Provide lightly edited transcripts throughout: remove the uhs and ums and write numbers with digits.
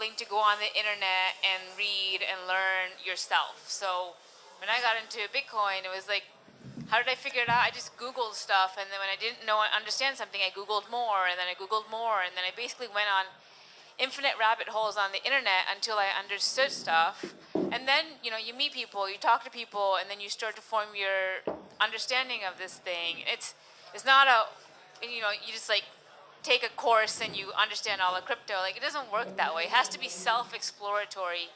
willing to go on the internet and read and learn yourself. So when I got into Bitcoin, it was like, how did I figure it out? I just Googled stuff, and then when I didn't know understand something, I Googled more, and then I Googled more, and then I basically went on infinite rabbit holes on the internet until I understood stuff. And then, you meet people, you talk to people, and then you start to form your understanding of this thing. It's not you just like take a course and you understand all of crypto. Like, it doesn't work that way. It has to be self-exploratory.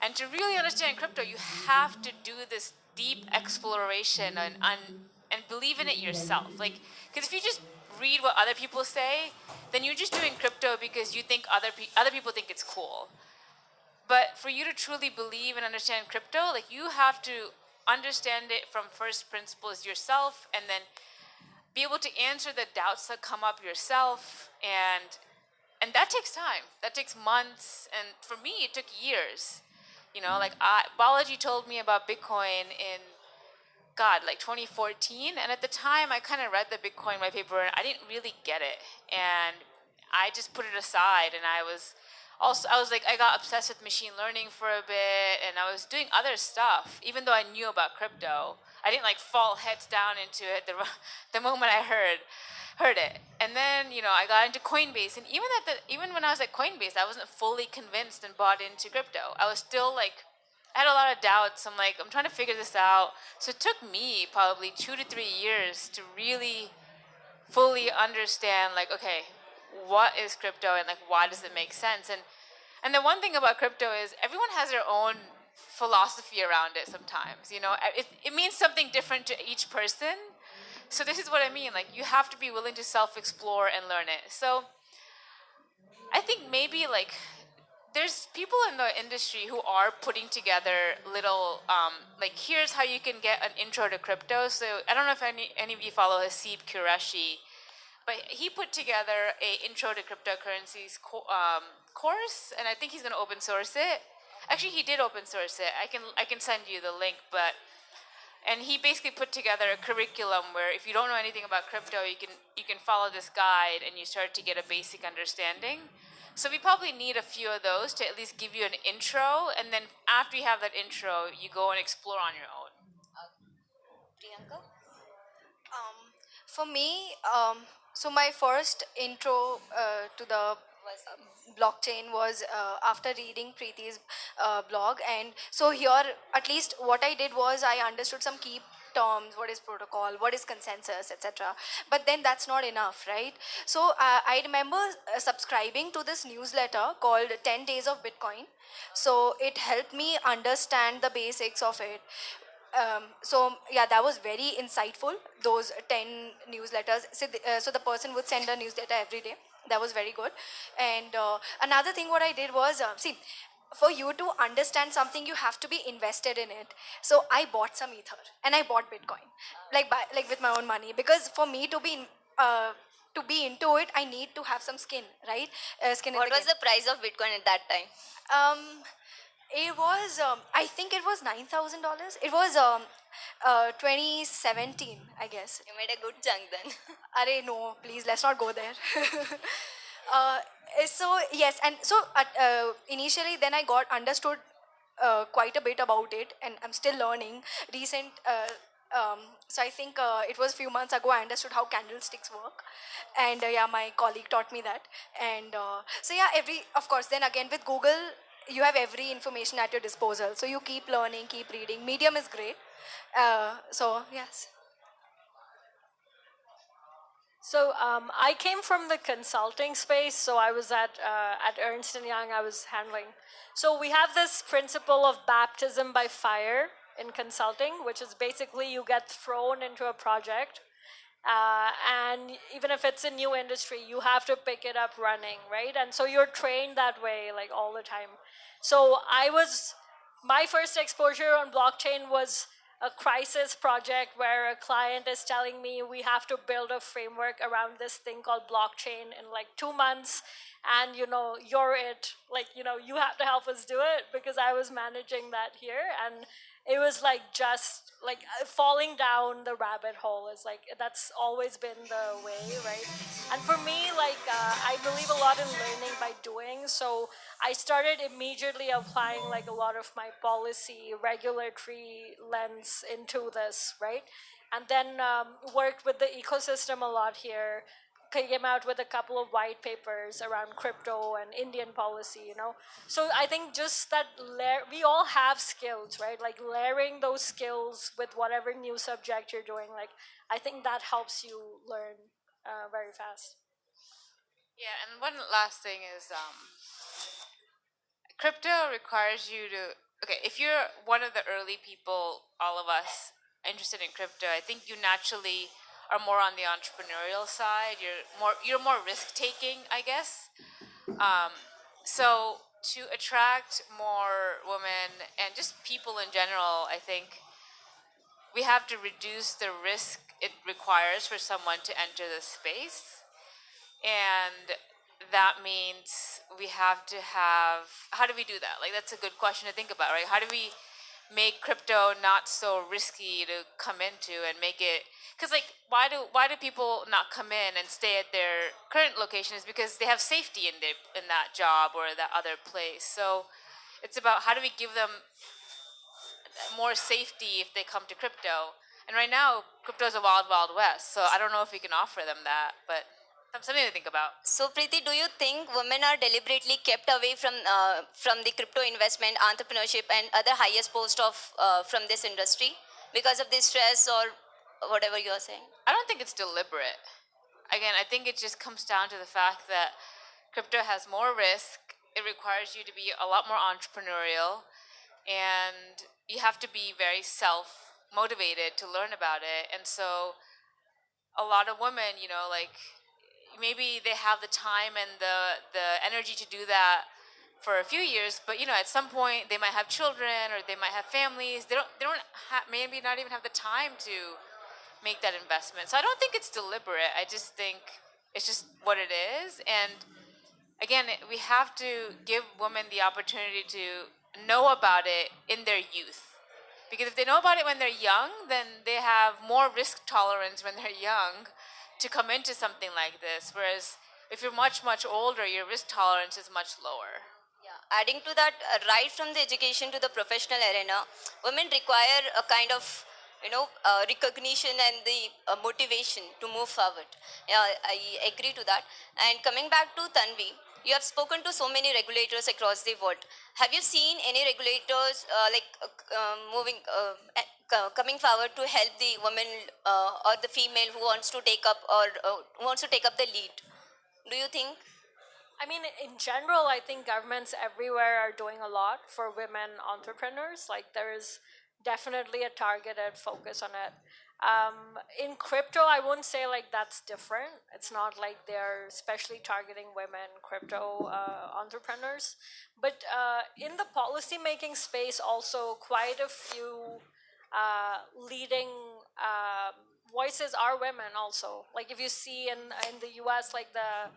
And to really understand crypto, you have to do this deep exploration and believe in it yourself. Like, because if you just read what other people say, then you're just doing crypto because you think other people think it's cool. But for you to truly believe and understand crypto, like, you have to understand it from first principles yourself, and then be able to answer the doubts that come up yourself, and that takes time. That takes months, and for me, it took years. Like, Balaji told me about Bitcoin in, God, like 2014, and at the time, I kind of read the Bitcoin white paper, and I didn't really get it, and I just put it aside, and I was like, I got obsessed with machine learning for a bit, and I was doing other stuff, even though I knew about crypto. I didn't like fall heads down into it the moment I heard it. And then, I got into Coinbase, and even when I was at Coinbase, I wasn't fully convinced and bought into crypto. I was still like, I had a lot of doubts. I'm like, I'm trying to figure this out. So it took me probably 2 to 3 years to really fully understand, like, okay, what is crypto, and like, why does it make sense? And the one thing about crypto is everyone has their own philosophy around it. Sometimes, it means something different to each person. So this is what I mean. Like, you have to be willing to self-explore and learn it. So I think maybe, like, there's people in the industry who are putting together little, like, here's how you can get an intro to crypto. So I don't know if any of you follow Haseeb Qureshi, but he put together a intro to cryptocurrencies course, and I think he's going to open source it. Actually, he did open source it. I can send you the link, and he basically put together a curriculum where if you don't know anything about crypto, you can follow this guide and you start to get a basic understanding. So we probably need a few of those to at least give you an intro, and then after you have that intro, you go and explore on your own. Priyanka? For me, so my first intro to the blockchain was after reading Preeti's blog, and so here, at least what I did was I understood some key terms: what is protocol, what is consensus, etc. But then that's not enough, right? So I remember subscribing to this newsletter called 10 Days of Bitcoin. So it helped me understand the basics of it. So yeah, that was very insightful, those 10 newsletters. So the person would send a newsletter every day. That was very good. And another thing what I did was, see, for you to understand something, you have to be invested in it. So I bought some ether and I bought Bitcoin, like with my own money, because for me to be into it, I need to have some skin, right? Skin in What the was game. the price of Bitcoin at that time? um it was, I think it was $9,000. It was 2017, I guess. You made a good chunk then. Arey, no, please, let's not go there. uh, so yes, and so initially, then I got understood quite a bit about it, and I'm still learning. Recent. So I think it was a few months ago I understood how candlesticks work, and yeah, my colleague taught me that. And so yeah, every, of course, then again with Google, you have every information at your disposal. So you keep learning, keep reading. Medium is great. So yes. So I came from the consulting space. So I was at Ernst and Young. I was handling. So we have this principle of baptism by fire in consulting, which is basically you get thrown into a project, and even if it's a new industry, you have to pick it up running, right? And so you're trained that way, like, all the time. So my first exposure on blockchain was a crisis project where a client is telling me we have to build a framework around this thing called blockchain in like 2 months. and you're it, like you have to help us do it because I was managing that here, and it was like just like falling down the rabbit hole is like that's always been the way, right? And for me, like I believe a lot in learning by doing, so I started immediately applying like a lot of my policy regulatory lens into this, right? And then worked with the ecosystem a lot here, came out with a couple of white papers around crypto and Indian policy. So I think just that we all have skills, right? Like layering those skills with whatever new subject you're doing, like I think that helps you learn very fast. Yeah, and one last thing is crypto requires you to, okay, if you're one of the early people, all of us interested in crypto, I think you naturally are more on the entrepreneurial side. You're more risk taking, I guess. So to attract more women and just people in general, I think we have to reduce the risk it requires for someone to enter the space. And that means we have to have, how do we do that? Like, that's a good question to think about, right? How do we make crypto not so risky to come into and make it, because like why do people not come in and stay at their current location is because they have safety in that job or that other place. So it's about how do we give them more safety if they come to crypto. And right now, crypto is a wild, wild west. So I don't know if we can offer them that, but something to think about. So, Preeti, do you think women are deliberately kept away from the crypto investment, entrepreneurship, and other highest post of from this industry because of the stress or whatever you are saying? I don't think it's deliberate. Again, I think it just comes down to the fact that crypto has more risk. It requires you to be a lot more entrepreneurial, and you have to be very self motivated to learn about it. And so a lot of women, like maybe they have the time and the energy to do that for a few years, but at some point they might have children or they might have families. They don't maybe not even have the time to make that investment. So I don't think it's deliberate. I just think it's just what it is. And again, we have to give women the opportunity to know about it in their youth. Because if they know about it when they're young, then they have more risk tolerance when they're young to come into something like this. Whereas if you're much, much older, your risk tolerance is much lower. Yeah. Adding to that, right from the education to the professional arena, women require a kind of recognition and the motivation to move forward. Yeah, I agree to that. And coming back to Tanvi, you have spoken to so many regulators across the world. Have you seen any regulators moving, coming forward to help the woman or the female who wants to take up or who wants to take up the lead? Do you think? I mean, in general, I think governments everywhere are doing a lot for women entrepreneurs. Like, there is definitely a targeted focus on it. In crypto, I wouldn't say like that's different. It's not like they're especially targeting women crypto entrepreneurs. But in the policy making space, also quite a few leading voices are women. Also, like if you see in the U.S., like the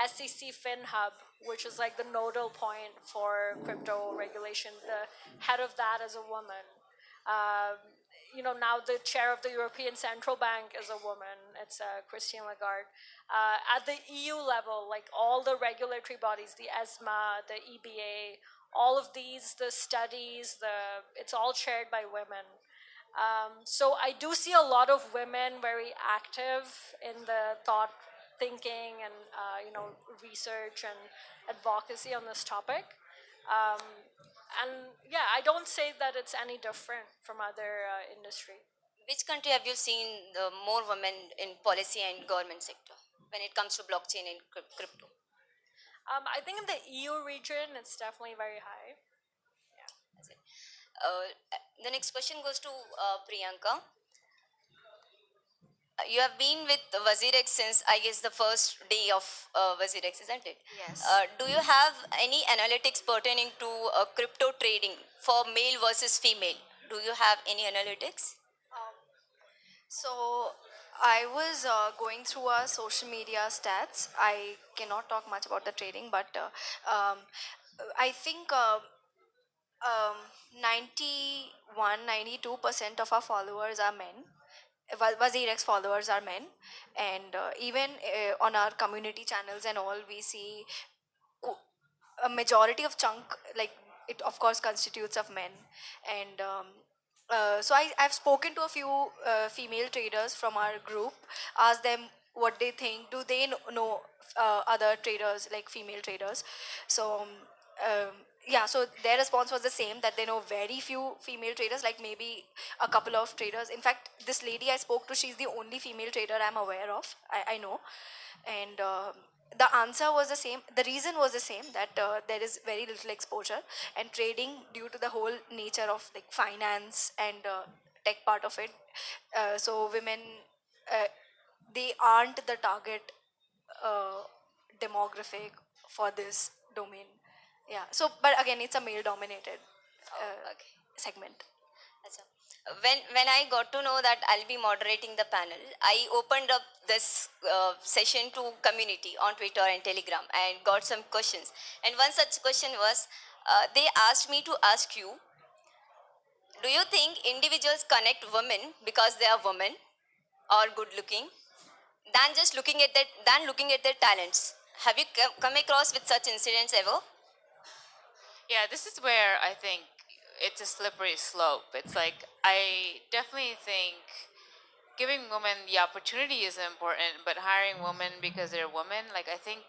SEC FinHub, which is like the nodal point for crypto regulation. The head of that is a woman. Um, now the chair of the European Central Bank is a woman. It's Christine Lagarde. At the EU level, like all the regulatory bodies, the ESMA, the EBA, all of these, the studies, it's all chaired by women. So I do see a lot of women very active in the thought thinking and research and advocacy on this topic. Um, and yeah, I don't say that it's any different from other industry. Which country have you seen the more women in policy and government sector when it comes to blockchain and crypto? I think in the EU region, it's definitely very high. That's it. The next question goes to Priyanka. You have been with WazirX since I guess the first day of WazirX, isn't it? Yes. Do you have any analytics pertaining to crypto trading for male versus female? Do you have any analytics? So I was going through our social media stats. I cannot talk much about the trading, but I think 91, 92% of our followers are men. WazirX followers are men, and even on our community channels and all, we see co- a majority of chunk, like it of course constitutes of men. And so I've spoken to a few female traders from our group, asked them what they think, do they know other traders, like female traders. So yeah, so their response was the same, that they know very few female traders, like maybe a couple of traders. In fact, this lady I spoke to, she's the only female trader I'm aware of, I know. And the answer was the same, the reason was the same, that there is very little exposure and trading, due to the whole nature of like finance and tech part of it. So women, uh, they aren't the target uh, demographic for this domain. Yeah, so but again, it's a male dominated Oh, okay. segment. Acha. When I got to know that I'll be moderating the panel, I opened up this session to community on Twitter and Telegram and got some questions. And one such question was, they asked me to ask you, do you think individuals connect women because they are women or good looking than just looking at their talents? Have you come across with such incidents ever? Yeah, this is where I think it's a slippery slope. It's like I definitely think giving women the opportunity is important, but hiring women because they're women, like I think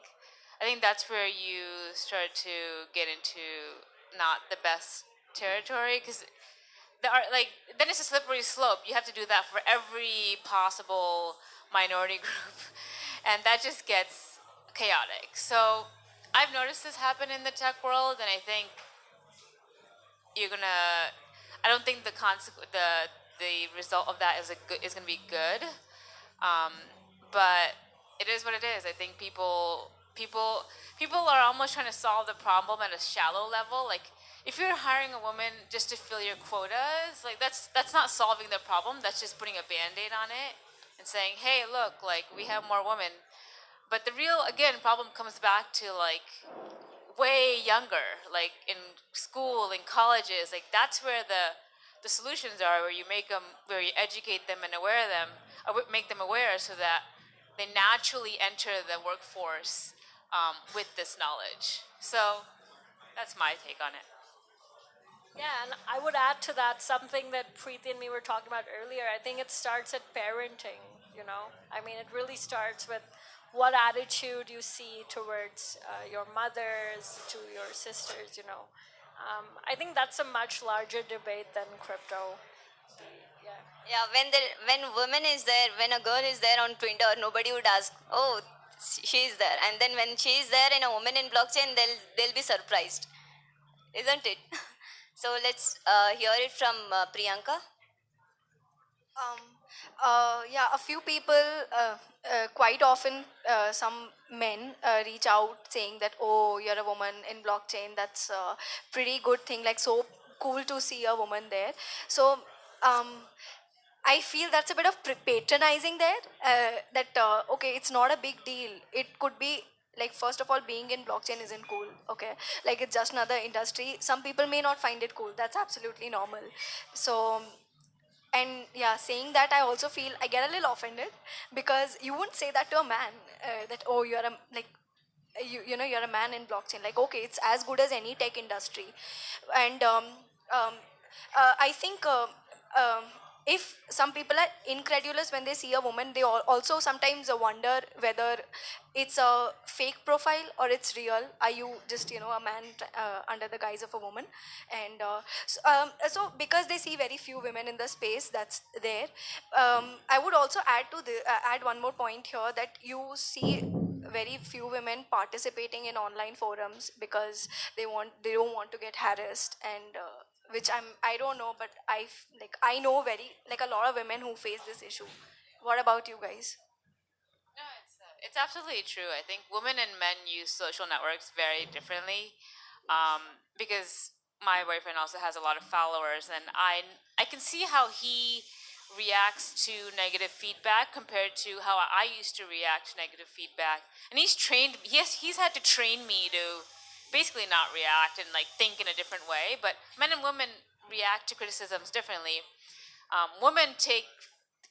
that's where you start to get into not the best territory, because there are like then it's a slippery slope. You have to do that for every possible minority group, and that just gets chaotic. So I've noticed this happen in the tech world, and I think you're gonna. I don't think the result of that is gonna be good. But it is what it is. I think people are almost trying to solve the problem at a shallow level. Like if you're hiring a woman just to fill your quotas, like that's not solving the problem. That's just putting a band-aid on it and saying, hey, look, like we have more women. But the real again problem comes back to like way younger, like in school, in colleges. Like that's where the solutions are, where you make them, where you educate them and aware them, make them aware, so that they naturally enter the workforce with this knowledge. So that's my take on it. Yeah, and I would add to that something that Preeti and me were talking about earlier. I think it starts at parenting, you know? I mean, it really starts with what attitude you see towards your mothers, to your sisters, you know? I think that's a much larger debate than crypto. Yeah. Yeah, when woman is there, when a girl is there on Twitter, nobody would ask, oh, she is there. And then when she is there in a woman in blockchain, they'll be surprised, isn't it? So let's hear it from Priyanka. Um, yeah, a few people, quite often, some men reach out saying that, oh, you're a woman in blockchain. That's a pretty good thing. Like, so cool to see a woman there. So, um, I feel that's a bit of patronizing there. That, okay, it's not a big deal. It could be like, first of all, being in blockchain isn't cool. Okay, like it's just another industry. Some people may not find it cool. That's absolutely normal. So and yeah, saying that, I also feel I get a little offended, because you wouldn't say that to a man, that, oh, you're a, like, you know, you're a man in blockchain. Like, okay, it's as good as any tech industry. And um, I think um, if some people are incredulous when they see a woman, they also sometimes wonder whether it's a fake profile or it's real. Are you just, you know, a man under the guise of a woman? And so because they see very few women in the space that's there, I would also add to the add one more point here, that you see very few women participating in online forums because they don't want to get harassed. And which I don't know, but like I know very, like, a lot of women who face this issue. What about you guys? No, it's absolutely true. I think women and men use social networks very differently, because my boyfriend also has a lot of followers, and I can see how he reacts to negative feedback compared to how I used to react to negative feedback. And he's trained. He's had to train me to basically not react and like think in a different way. But men and women react to criticisms differently. Women take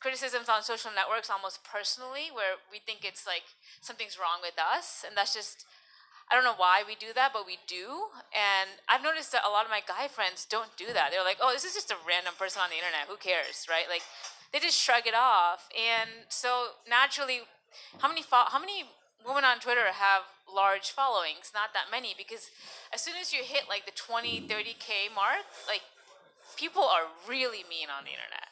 criticisms on social networks almost personally, where we think it's like something's wrong with us, and that's just, I don't know why we do that, but we do. And I've noticed that a lot of my guy friends don't do that. They're like, "Oh, this is just a random person on the internet. Who cares, right?" Like, they just shrug it off. And so naturally, how many women on Twitter have large followings? Not that many, because as soon as you hit like the 20, 30K mark, like people are really mean on the internet.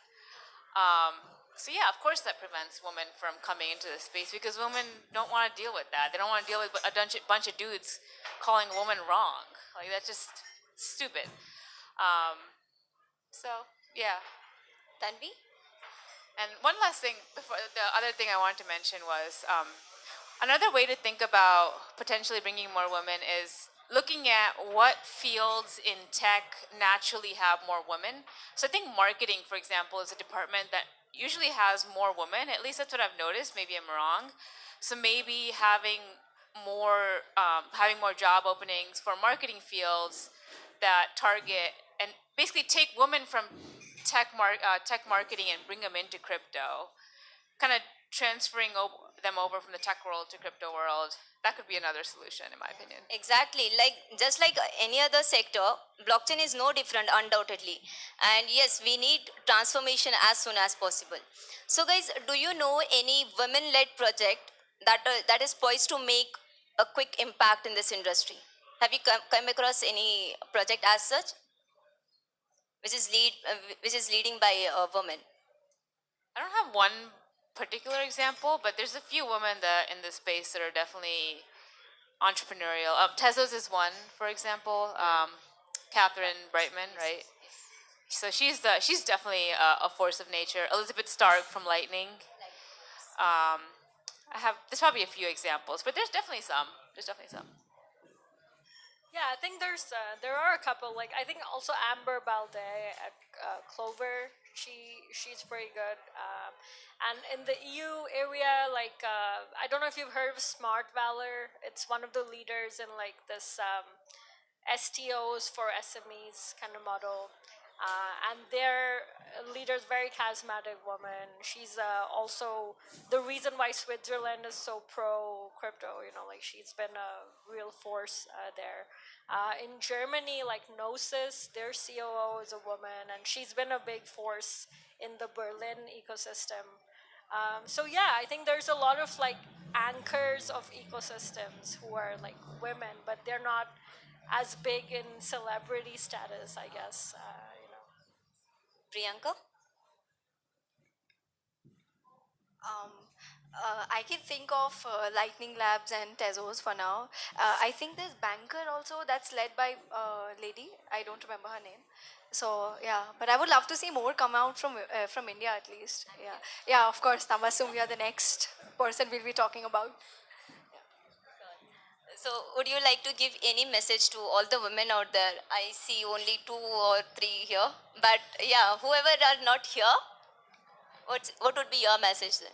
So yeah, of course that prevents women from coming into the space, because women don't want to deal with that. They don't want to deal with a bunch of dudes calling a woman wrong. Like, that's just stupid. So yeah. Tanvi? And one last thing, before the other thing I wanted to mention was, another way to think about potentially bringing more women is looking at what fields in tech naturally have more women. So I think marketing, for example, is a department that usually has more women. At least that's what I've noticed. Maybe I'm wrong. So maybe having more job openings for marketing fields that target and basically take women from tech marketing and bring them into crypto, kind of transferring them over from the tech world to crypto world. That could be another solution, in my opinion. Exactly. Like just like any other sector, blockchain is no different, undoubtedly. And yes, we need transformation as soon as possible. So, guys, do you know any women-led project that is poised to make a quick impact in this industry? Have you come across any project as such, which is leading by a woman? I don't have one particular example, but there's a few women that in this space that are definitely entrepreneurial. Tezos is one, for example. Catherine Brightman, right? So she's definitely a force of nature. Elizabeth Stark from Lightning. There's probably a few examples, but there's definitely some. There's definitely some. Yeah, I think there are a couple. Like I think also Amber Balde at Clover. She's pretty good. And in the EU area, like I don't know if you've heard of Smart Valor. It's one of the leaders in like this STOs for SMEs kind of model. And their leader is very charismatic woman. She's also the reason why Switzerland is so pro crypto. You know, like she's been a real force there. In Germany, like Gnosis, their COO is a woman, and she's been a big force in the Berlin ecosystem. So yeah, I think there's a lot of like anchors of ecosystems who are like women, but they're not as big in celebrity status, I guess. Priyanka? Um, I can think of Lightning Labs and Tezos for now. I think there's Banker also that's led by lady. I don't remember her name. So yeah, but I would love to see more come out from India at least. Yeah, yeah. Of course, Tamasum, you're the next person we'll be talking about. So, would you like to give any message to all the women out there? I see only two or three here, but yeah, whoever are not here, what would be your message then?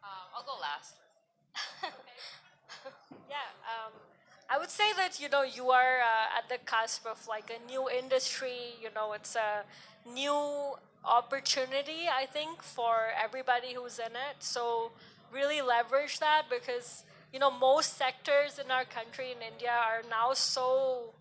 I'll go last. Yeah, I would say that you are at the cusp of like a new industry. It's a new opportunity. I think for everybody who's in it. So really leverage that because most sectors in our country in India are now so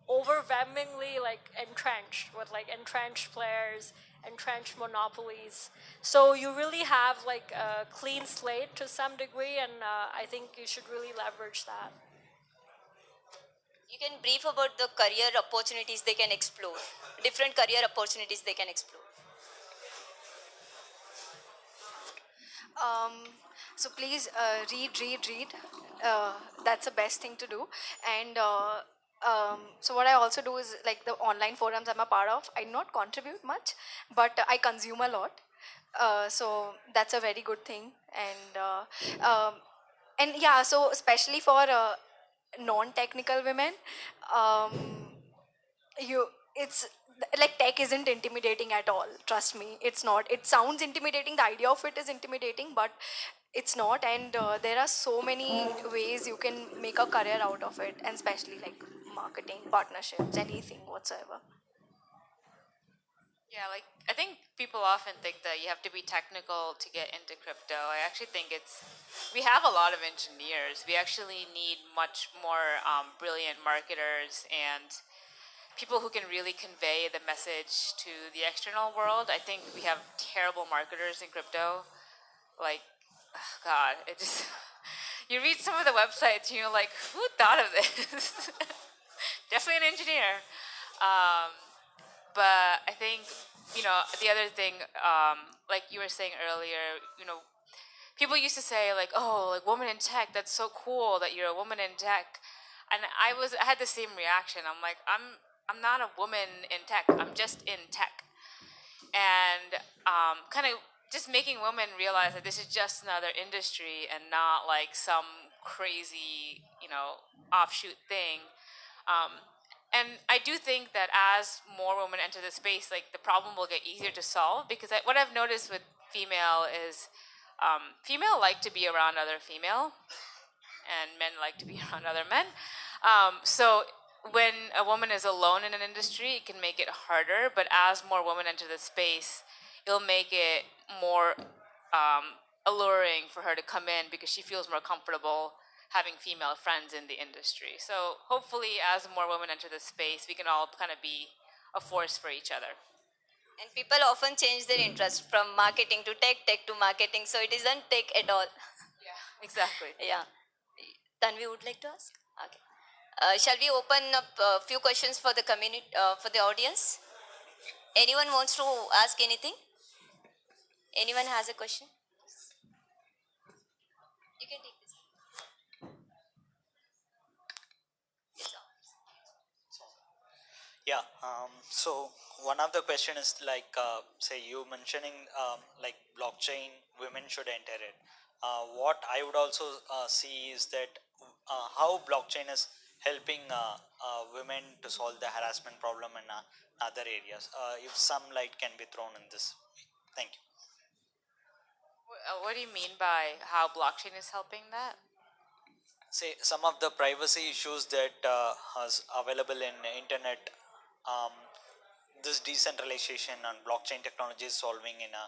overwhelmingly like entrenched with like entrenched players, entrenched monopolies. So you really have like a clean slate to some degree, and I think you should really leverage that. You can brief about the career opportunities they can explore, different career opportunities they can explore. Um, so please read. That's the best thing to do. And so what I also do is like the online forums I'm a part of. I not contribute much, but I consume a lot. So that's a very good thing. And yeah, so especially for non-technical women, um, you it's like tech isn't intimidating at all. Trust me, it's not. It sounds intimidating. The idea of it is intimidating, but it's not. And there are so many ways you can make a career out of it, and especially like marketing, partnerships, anything whatsoever. Yeah, like I think people often think that you have to be technical to get into crypto. I actually think we have a lot of engineers. We actually need much more brilliant marketers and people who can really convey the message to the external world. I think we have terrible marketers in crypto. Like, oh God, it just you read some of the websites and you're like, who thought of this? Definitely an engineer. Um, but I think the other thing, like you were saying earlier, people used to say like, oh, like woman in tech, that's so cool that you're a woman in tech, and I had the same reaction. I'm like, I'm not a woman in tech. I'm just in tech, and kind of just making women realize that this is just another industry and not like some crazy, offshoot thing. Um, and I do think that as more women enter the space, like the problem will get easier to solve because what I've noticed with female is female like to be around other female, and men like to be around other men. So when a woman is alone in an industry, it can make it harder. But as more women enter the space, it'll make it more alluring for her to come in because she feels more comfortable having female friends in the industry. So hopefully, as more women enter the space, we can all kind of be a force for each other. And people often change their interest from marketing to tech, tech to marketing, so it isn't tech at all. Yeah, exactly. Yeah. Tanvi would like to ask? Okay. Shall we open up a few questions for the community, for the audience? Anyone wants to ask anything? Anyone has a question? You can take this. It's on. Yeah. So one of the question is like, say you mentioning like blockchain, women should enter it. What I would also see is that how blockchain is helping women to solve the harassment problem in other areas. If some light can be thrown in this. Thank you. What do you mean by how blockchain is helping that? Say some of the privacy issues that is available in internet, um, this decentralization and blockchain technology is solving in a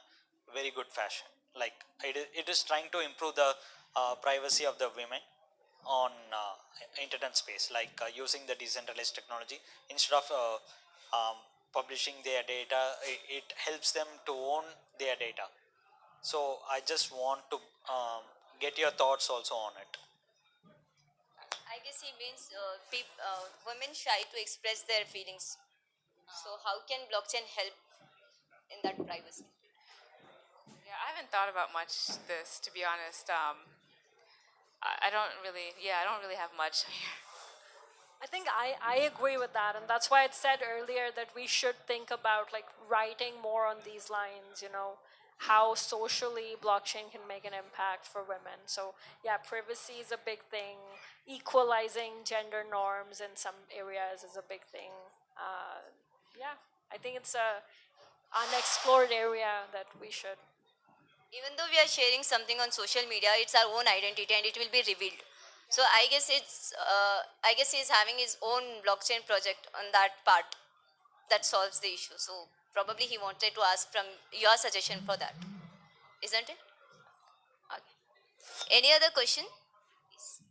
very good fashion. Like it is trying to improve the privacy of the women on internet space, like using the decentralized technology instead of publishing their data. It helps them to own their data. So I just want to get your thoughts also on it. I guess he means women shy to express their feelings. So how can blockchain help in that privacy? Yeah, I haven't thought about much this, to be honest. I don't really, yeah, I don't really have much here. I think I agree with that, and that's why it said earlier that we should think about like writing more on these lines, how socially blockchain can make an impact for women. So yeah, privacy is a big thing. Equalizing gender norms in some areas is a big thing. Yeah, I think it's a unexplored area that we should. Even though we are sharing something on social media, it's our own identity and it will be revealed. So I guess he's having his own blockchain project on that part that solves the issue. So probably he wanted to ask from your suggestion for that, isn't it? Okay. Any other question? Yes.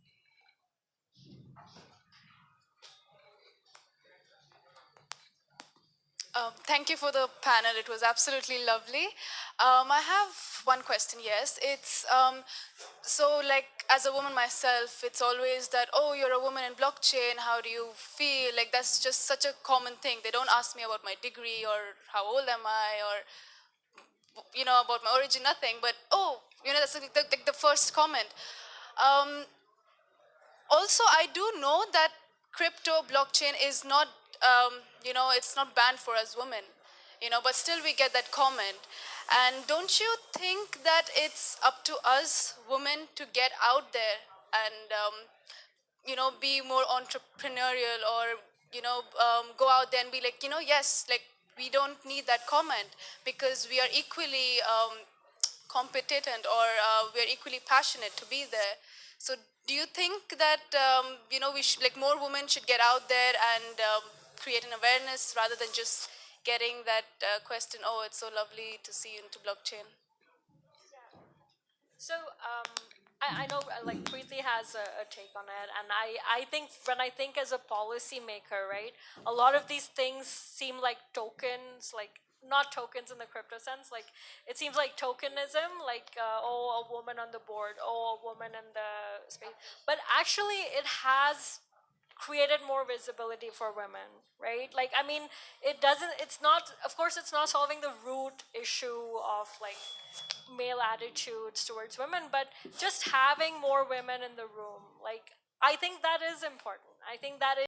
Thank you for the panel. It was absolutely lovely. I have one question. Yes, it's so like as a woman myself, it's always that, oh, you're a woman in blockchain. How do you feel? Like that's just such a common thing. They don't ask me about my degree or how old am I or about my origin, nothing. But oh, that's like the first comment. Um, Also, I do know that crypto blockchain is not, it's not banned for us women, but still we get that comment. And don't you think that it's up to us women to get out there and, be more entrepreneurial or go out there and be like, yes, like we don't need that comment because we are equally competent, or we're equally passionate to be there. So do you think that we should, like, more women should get out there and create an awareness rather than just getting that question, oh, it's so lovely to see you into blockchain? So I know like Preeti has a take on it, and I think when I think as a policymaker, right, a lot of these things seem like tokens, like not tokens in the crypto sense, like it seems like tokenism, like oh, a woman on the board, oh, a woman in the space, but actually it has created more visibility for women, right? Like, I mean, it doesn't, it's not, of course, it's not solving the root issue of like male attitudes towards women, but just having more women in the room, like, I think that is important. I think that